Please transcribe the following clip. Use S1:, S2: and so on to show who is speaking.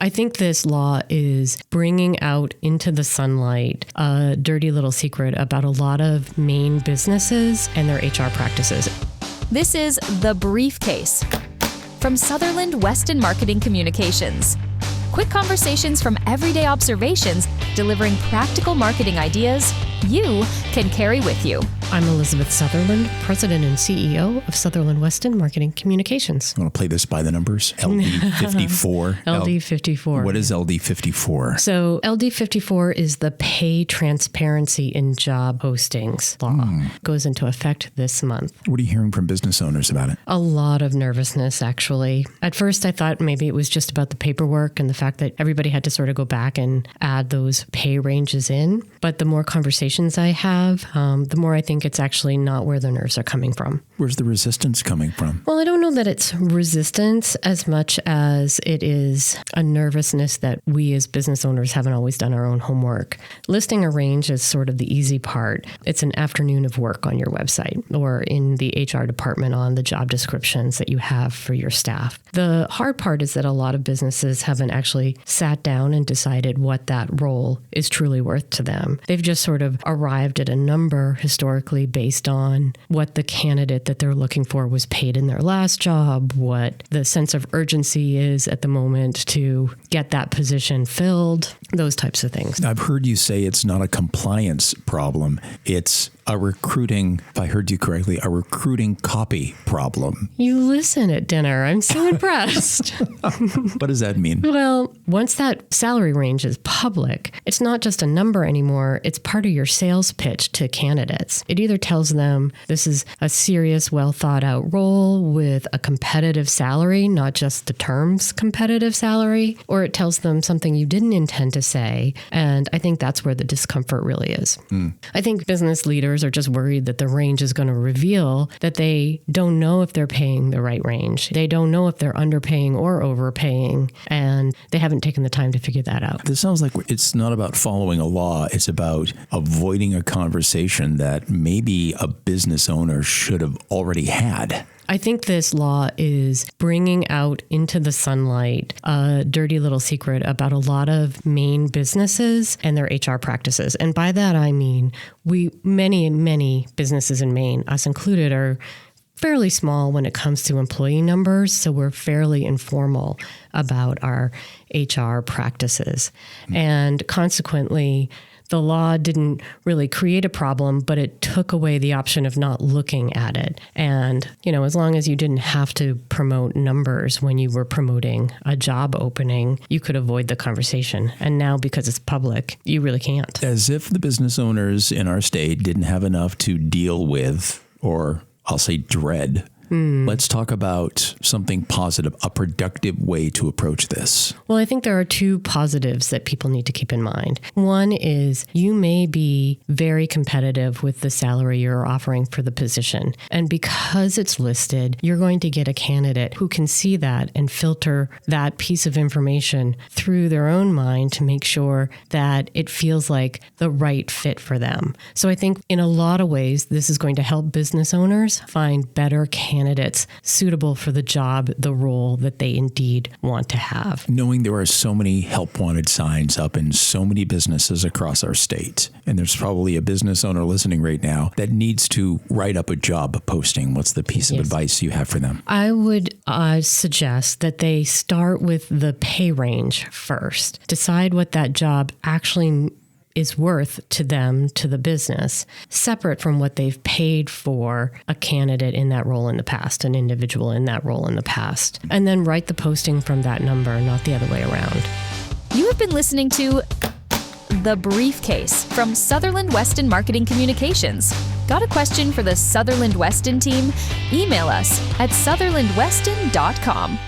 S1: I think this law is bringing out into the sunlight a dirty little secret about a lot of Maine businesses and their HR practices.
S2: This is The Briefcase from Sutherland, Weston Marketing Communications. Quick conversations from everyday observations, delivering practical marketing ideas you can carry with you.
S1: I'm Elizabeth Sutherland, President and CEO of Sutherland Weston Marketing Communications.
S3: I want to play this by the numbers. LD54.
S1: LD54.
S3: What is LD54?
S1: So LD54 is the pay transparency in job postings law. Goes into effect this month.
S3: What are you hearing from business owners about it?
S1: A lot of nervousness, actually. At first, I thought maybe it was just about the paperwork and the fact that everybody had to sort of go back and add those pay ranges in. But the more conversations I have, the more I think it's actually not where the nerves are coming from.
S3: Where's the resistance coming from?
S1: Well, I don't know that it's resistance as much as it is a nervousness that we as business owners haven't always done our own homework. Listing a range is sort of the easy part. It's an afternoon of work on your website or in the HR department on the job descriptions that you have for your staff. The hard part is that a lot of businesses haven't actually sat down and decided what that role is truly worth to them. They've just sort of arrived at a number historically based on what the candidate that they're looking for was paid in their last job, what the sense of urgency is at the moment to get that position filled, those types of things.
S3: I've heard you say it's not a compliance problem. It's a recruiting, if I heard you correctly, a recruiting copy problem.
S1: You listen at dinner. I'm so impressed.
S3: What does that mean?
S1: Well, once that salary range is public, it's not just a number anymore. It's part of your sales pitch to candidates. It either tells them this is a serious, well thought out role with a competitive salary, not just the terms competitive salary, or it tells them something you didn't intend to say. And I think that's where the discomfort really is. I think business leaders are just worried that the range is going to reveal that they don't know if they're paying the right range. They don't know if they're underpaying or overpaying, and they haven't taken the time to figure that out.
S3: This sounds like it's not about following a law. It's about avoiding a conversation that maybe a business owner should have already had.
S1: I think this law is bringing out into the sunlight a dirty little secret about a lot of Maine businesses and their HR practices. And by that, I mean, many businesses in Maine, us included, are fairly small when it comes to employee numbers. So we're fairly informal about our HR practices. And consequently, the law didn't really create a problem, but it took away the option of not looking at it. And, as long as you didn't have to promote numbers when you were promoting a job opening, you could avoid the conversation. And now, because it's public, you really can't.
S3: As if the business owners in our state didn't have enough to deal with, or I'll say dread. Let's talk about something positive, a productive way to approach this.
S1: Well, I think there are two positives that people need to keep in mind. One is you may be very competitive with the salary you're offering for the position. And because it's listed, you're going to get a candidate who can see that and filter that piece of information through their own mind to make sure that it feels like the right fit for them. So I think in a lot of ways, this is going to help business owners find better candidates suitable for the job, the role that they indeed want to have.
S3: Knowing there are so many help wanted signs up in so many businesses across our state, and there's probably a business owner listening right now that needs to write up a job posting. What's the piece of advice you have for them?
S1: I would suggest that they start with the pay range first. Decide what that job actually is worth to them, to the business, separate from what they've paid for a candidate in that role in the past, an individual in that role in the past. And then write the posting from that number, not the other way around.
S2: You have been listening to The Briefcase from Sutherland Weston Marketing Communications. Got a question for the Sutherland Weston team? Email us at sutherlandweston.com.